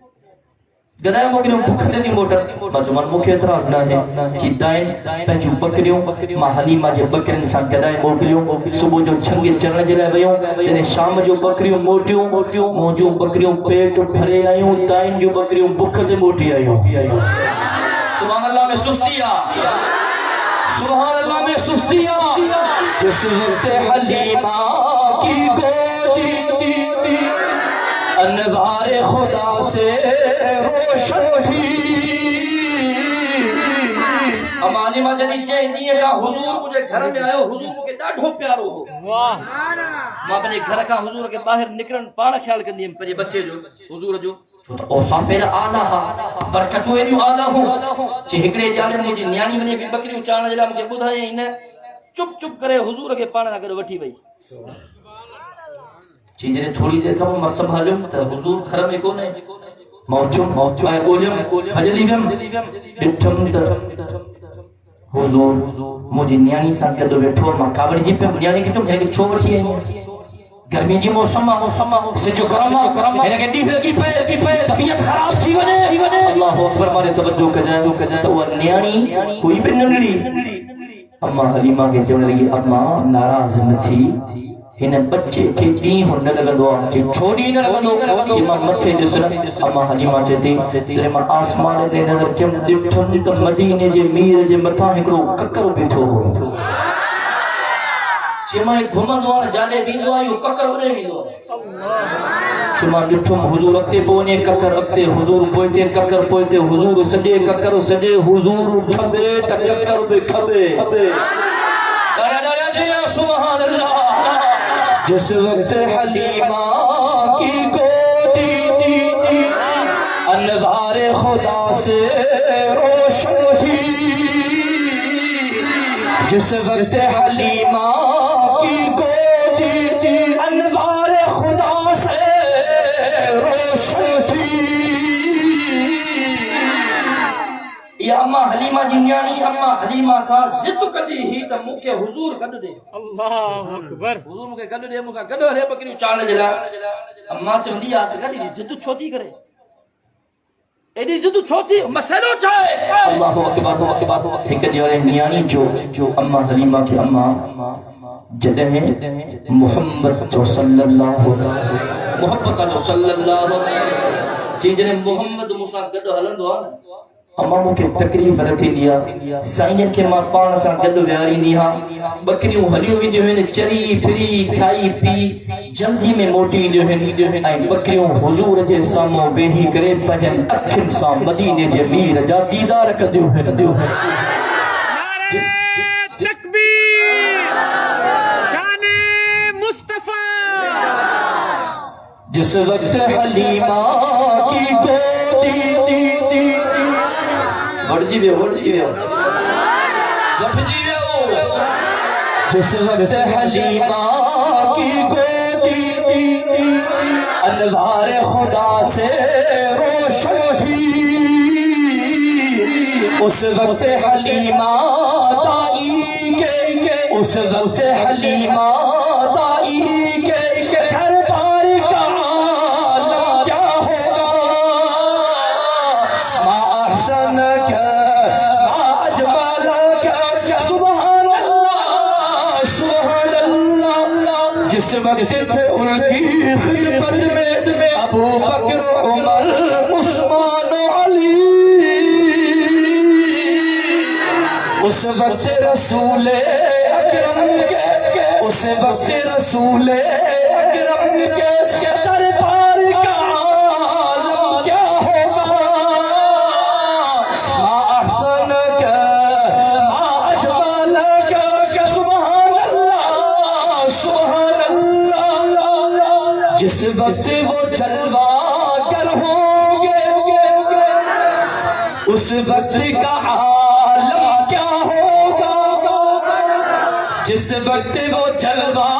گدائے موکلیوں بکھنے نہیں موٹر مجمن مکھ اعتراض نہ ہے چی دائن پہنچو بکریوں ماں حلیمہ جے بکرین سان گدائے موکلیوں صبح جو چھنگے چرنے جلائے ویوں جنہیں شام جو بکریوں موٹیوں موجو بکریوں پیٹ بھرے آئیوں دائن جو بکریوں بکھتے موٹی آئیوں سبحان اللہ میں سستیاں، سبحان اللہ میں سستیاں. جس وقت حلیمہ کی گودی انوار خدا سے روشن تھی. اما حلیمہ جدی چہندی ہے کہ حضور مجھے گھر میں آئے ہو، حضور مجھے ڈاڈھو پیارو ہو. واہ ماں اپنے گھر کا حضور کے باہر نکلن پانا خیال کندی ہے پنجے بچے جو حضور جو اوصافیر آلہ برکتو ایڈیو آلہ ہوں چی ہکڑے جانے مجھے نیانی منی بھی بکری اچھانا جلا مجھے بدھائے انہیں چپ چپ کرے حضور کے پانا نہ کرے وٹھی بھئی چی جنہیں تھوڑی دیر کا وہ مسم حلم تا حضور گھر میں کونے موچم آئے اولیم حجلیویم بٹھم تا حضور مجھے نیانی سان کر دو بیٹھو ماں کابڑ جی پہ نیانی کی چم ہے کہ چھو بٹھی ہے گرمی جی موسم سے جو کرما انہیں کہ ڈیف لگی پہ طبیعت خراب تھی ونے اللہ اکبر مارے توجہ کجائے تو وہ نیانی کوئی بھی ننڈی اما حلیمہ کے چونے لگی اما ناراض نہ تھی انہیں بچے کے دین ہونے لگا دو کہ چھوڑی نہ لگا دو کہ ماں مٹھے جسنا اما حلیمہ چاہتی تیرے ماں آسمان دے نظر کم دیکھن تو مدینے جے میر جے متاں ہکڑو ککر بیٹھو ہو چیمہ ایک گھومن دوار جانے بیندو آئیو ککر ہونے بیندو چیمہ ڈٹھم حضور اکتے پونے ککر اکتے حضور پوئتے ککر پوئتے حضور سجے ککر سجے حضور کھبے تا ککر بے کھبے داریا داریا جنیا سبحان اللہ. جس وقت حلیمہ کی گودی انوار خدا سے روشن تھی. جس وقت حلیمہ کی گودی انوار خدا سے روشن تھی. یا اما حلیمہ جنیانی اما حلیمہ سا زد کدی ہی تا موکے حضور گد دے اللہ اکبر حضور موکے گد دے موکے گد دے بکری چاڑنے جلا اما سے ہندی آس گدی زد چھوتی کرے ایڈی زد چھوتی مسئلو چاہے اللہ اکبر ایک دیوارے نیانی جو اما حلیمہ کی اما جدہ ہیں محمد صلی اللہ محمد صلی اللہ چیزنے محمد موسیٰ گد حلن دعا اما موکے تکلیف رہتی دیا سائنین کے ماں پان سا گد ویاری دیا بکریوں حلیوں بھی دیو ہیں چری پھری کھائی پی جلدی میں موٹی دیو ہیں آئی بکریوں حضور جے سامو ویہی کرے پہن اکھن سام مدینے جے میر جا دیدار کر دیو ہیں نعرہ تکبیر شان مصطفیٰ. جس وقت حلیمہ کی گودی بڑھ جی بے جس وقت حلیمہ کی گودی انوار خدا سے روشن تھی. اس وقت حلیمہ دائی کے اس وقت حلیمہ دائی کے گھر بار کا عالم کیا ہوگا. ما احسن کا ما اجمل کا سبحان اللہ. جس وقت تھے ان کی خدمت میں ابو بکر عمر عثمان علی اس وقت رسول اکرم کے اس وقت رسول اکرم کے دربار کا عالم کیا ہوگا. ما احسن کا ما اجمل کا سبحان اللہ. جس وقت وہ جلوہ گر ہوں گے اس وقت کا عالم کیا ہوگا. جس وقت وہ جلوہ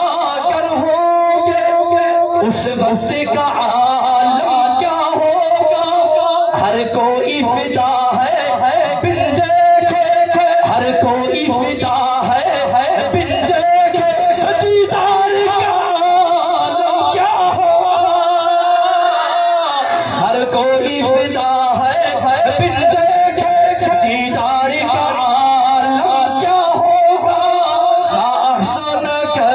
گر ہوں گے اس وقت کا عالم کیا ہوگا. ہر کوئی فدا ہے بن دیکھے ہر کوئی فدا ہے بن دیکھے دیدار کا عالم کیا ہوگا. ہر کوئی فدا ہے بن دیکھے دیدار کا عالم کیا ہوگا. ما احسن کا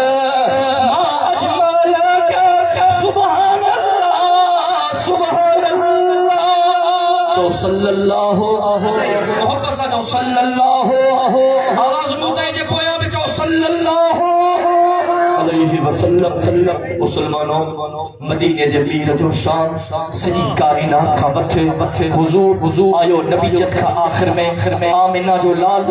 ما اجمل کا سبحان اللہ. تو صلی اللہ علیہ وسلم مسلمانوں مدینے جے میر جو شان سجی کائنات کا متھے حضور آیو نبی جت کا آخر میں آمنہ جو لال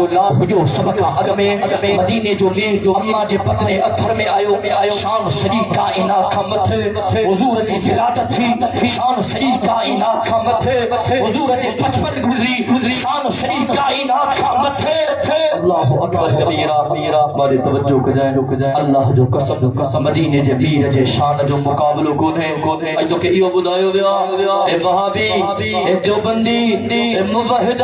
جو سبکا اگ میں مدینے جو میر جو اماں جے پتنے اتھر میں آیو شان سجی کائنات کا متھے حضور جی ولادت تھی شان سجی کائنات کا متھے حضور جے بچپن گزری شان سجی کائنات کا متھے اللہ اکبر کبیرہ ہماری توجہ کو جائیں اللہ جو قسم مدینے جے میر جے شان جو مقابلو کونے اجو کہ ایو بدایو ویا اے وہابی اے دیوبندی اے موحد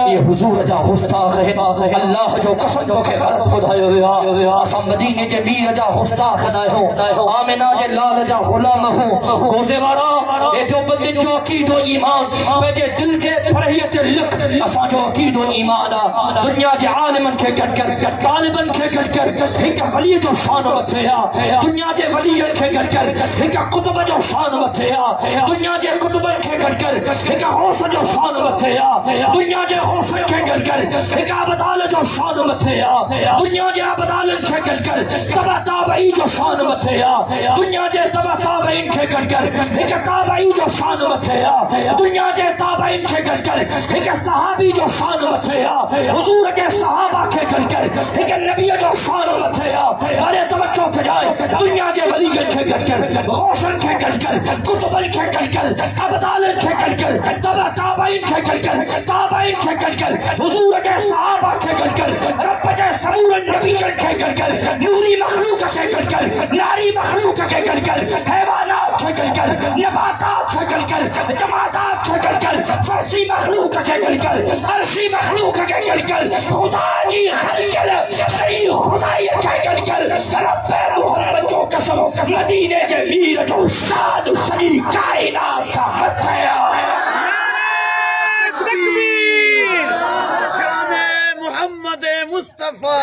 یہ حضور جا گستاخ ہے اللہ جو قسم کو کہ غلط بدایو ویا اسا مدینے جے میر جا گستاخ نہ ہو آمنہ جے لال جا غلام ہو گوزے وارا اے دیوبندی جو عقید و ایمان پجے دل کے فرحیت لک اسا جو عقید و ایمان دنیا جے عالمن کے گھٹ کر طالبن کے گھٹ کر ایک ولی جو شان وتھیا دنیا جے ولی کے گھٹ کر ایک قطب جو شان وتھیا دنیا جے قطبن کے گھٹ کر ایک غوث جو شان وتھیا دنیا جے غوث کے گھٹ کر ایک عبدال جو شان وتھیا دنیا جے عبدال کے گھٹ کر تبع تابعی جو شان وتھیا دنیا جے تبع تابعین کے گھٹ کر ایک تابعی جو شان وتھیا دنیا جے تابعین کے گھٹ کر ایک صحابی جو شان وتھیا حضور کے صحابہ کے گھٹ کر ایک نبی جو شان وتھیا ارے توجہ کے جائے دنیا جے ولی کے گھٹ کر غوثن کے گھٹ کر قطبن کے گھٹ کر عبدال کے گھٹ کر تبع تابعین کے گھٹ کر تابعین کے گھٹ کر حضور کے صحابہ کے گھٹ کر رب کے سمور نبی کے گھٹ کر نوری مخلوق کے گھٹ کر ناری مخلوق کے گھٹ کر حیوانات کے گھٹ کر نباتات کے گھٹ کر جمادات کے گھٹ کر فرشی مخلوق کے گھٹ کر عرشی مخلوق کے گھٹ کر خدا جی خلق صحیح خدای کے گھٹ کر رب محمد جو قسم مدینے جے میر جو شاد صحیح کائنات کا متھیا تکبیر شان محمد مصطفیٰ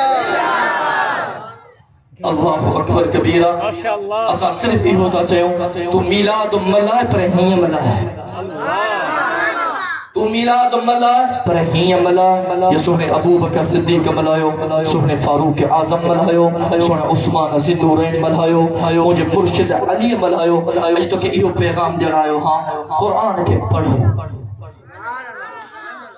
اللہ اکبر کبیرہ ماشاءاللہ اسا صرف ہی ہوتا چاہوں تو میلاد ملائے پر ہی ملائے تو میلاد ملائے پر ہی ملائے یہ سونے ابو بکر صدیق ملائیو سونے فاروق اعظم ملائیو سونے عثمان ذوالنورین ملائیو مجھے مرشد علی ملائیو اج تو کہ ایو پیغام جڑایو ہاں قرآن کے پڑھو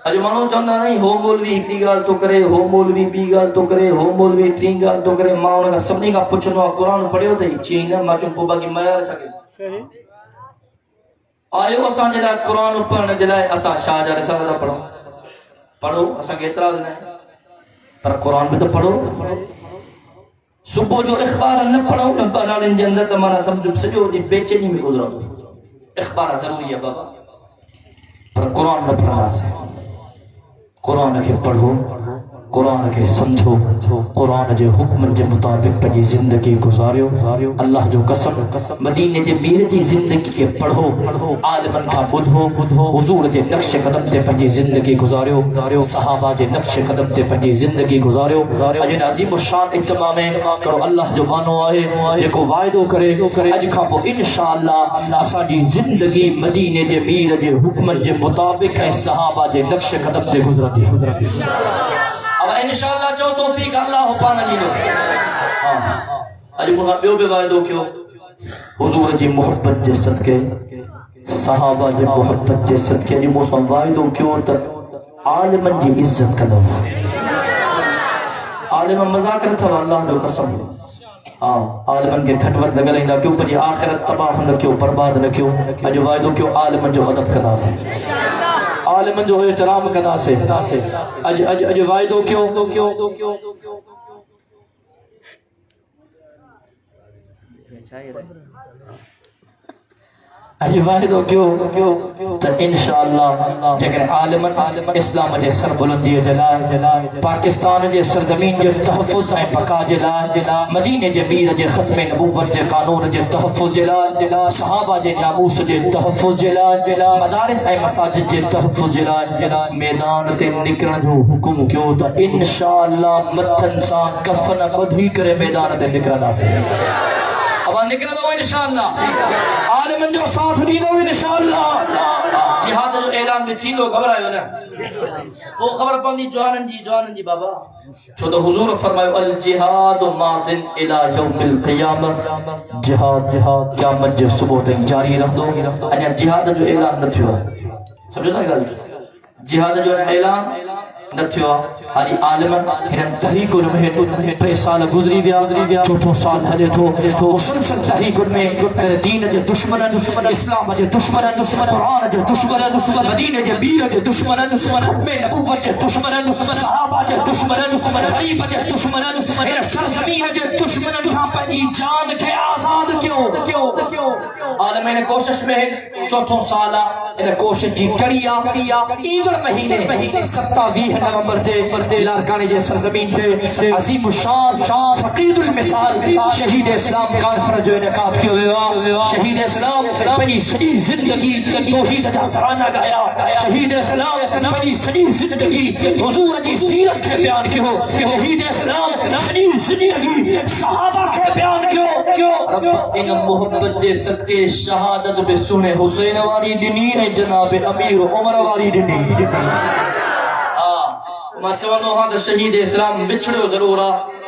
اج مانو چاہتا نہیں ہو مولوی ہکڑی گال تو کرے ہو مولوی بی گال تو کرے ہو مولوی ٹی گال تو کرے ماں انہاں سبنی کا پوچھنو قرآن پڑھیو تھی چین ما چون پوبا کی معیار چھکے صحیح آئیو اساں جلائے قرآن پڑھنے جلائے اساں شاہ جا رسالہ دا پڑھو اساں کے اعتراض نہیں پر قرآن بھی تو پڑھو صبح جو اخبار نہ پڑھو نہ بنالن جنت ہمارا سمجھو سجو دی بے چینی میں گزرا اخبار ضروری ہے بابا پر قرآن نہ پڑھنا سے قرآن کے پڑھو قرآن کے سمجھو قرآن کے حکم کے مطابق پنجی زندگی گزاریو اللہ جو قسم مدینے کے میر دی زندگی کے پڑھو عالمن کا بدھو حضور کے نقش قدم تے پنجی زندگی گزاریو صحابہ کے نقش قدم تے پنجی زندگی گزاریو اجن عظیم الشان اجتماع میں کرو اللہ جو مانو آئے یہ کو وعدو کرے اج کھا پو انشاءاللہ اسا جی زندگی مدینے کے میر کے حکم کے مطابق ہے صحابہ کے نقش قدم تے گزرتی اب انشاءاللہ چو توفیق اللہ پانا جی دو اج منا بیو بے وعدو کیو حضور جی محبت جے صدقے صحابہ جی محبت جے صدقے جی موسم وعدو کیو تا عالمن جی عزت کرو عالمن مذاکر تھا اللہ جو قسم عالمن کے کھٹوت نہ کریں کیوں پر یہ آخرت تباہ نہ کیوں برباد نہ کیوں اج وعدو کیو عالمن جو ادب کرنا سے عالمن جو احترام کرنا سے اج وعدو کیوں اج وعدو کیوں تو انشاءاللہ جگر عالمن اسلام جے سر بلندی جلائے پاکستان جے سرزمین جے تحفظ ہے بقا جلائے مدینے جے میر جے ختم نبوت جے قانون جے تحفظ جلائے صحابہ جے ناموس جے تحفظ جلائے مدارس ہے مساجد جے تحفظ جلائے میدان تے نکرن جو حکم کیوں تا انشاءاللہ متن سا کفن بدھی کرے میدان تے نکرن آسے اب نکرن دو انشاءاللہ عالمن جو ساتھ دی دو انشاءاللہ جہاد جو اعلان میں تھی تو گھبرایو نا وہ خبر پوندی جوانن جی بابا چھو تو حضور فرمایا الجہاد ماضٍ الى یوم القیامہ جہاد قیامت جو صبح تک جاری رہندو اجا جہاد جو اعلان نہ تھیو سمجھو نا گل جہاد جو اعلان نہ تھیو ہری عالم ہن تحریک میں 3 سال گزری ویا چوتھو سال ہلے تھو مسلسل تحریک میں دین جے دشمن اسلام جے دشمن قرآن جے دشمن مدینے جے بیر جے دشمن ختم نبوت جے دشمن صحابہ جے دشمن غریب جے دشمن ہن سرزمین جے دشمن تھا پنجی جان کے آزاد کیوں عالم نے کوشش میں چوتھو سال ان کوشش جی کڑی ایندڑ مہینے 27 نومبر تے لارکانے جے سرزمین تے عظیم الشان فقید المثال شہید اسلام کانفرنس جو انعقاد کیا ہوا شہید اسلام اپنی ساری زندگی توحید کا ترانہ گایا شہید اسلام اپنی ساری زندگی حضور کی سیرت سے بیان کیو شہید اسلام ساری زندگی صحابہ سے بیان کیو رب ان محبت دے صدقے شہادت بے سنے حسین واری دنی جناب امیر عمر واری دنی میں چوندو ہاں تے شہید اسلام بچھڑو ضرور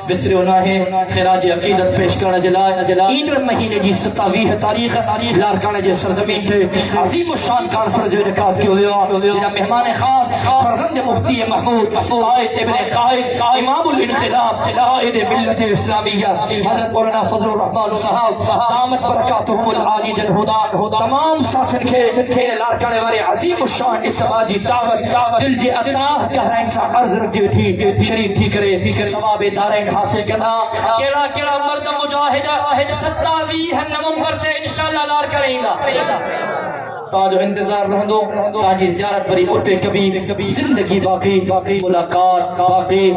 بسریو نہ ہے خراج عقیدت پیش کرنے جلائے ایندر مہینے جی 27 تاریخ لارکانے جے سرزمین تے عظیم الشان کانفرنس جو انعقاد کیا ہوا جناب مہمان خاص فرزند مفتی محمود قائد ابن قائد امام الانقلاب قائد ملت اسلامیہ حضرت مولانا فضل الرحمن صاحب دامت برکاتہم العالی الہدى تمام ساتھن کے لارکانے والے عظیم الشان اتباجی دعوت دل جے عطا کہرائن سا عرض رکھ تھی شریف تھی کرے ثواب دارین حاصل کرنا کیڑا مرد مجاہد 27 نومبر تے انشاءاللہ لار کریں گا تا جو انتظار رہندو تاجی زیارت بری اٹھے کبھی زندگی باقی ملاقات باقی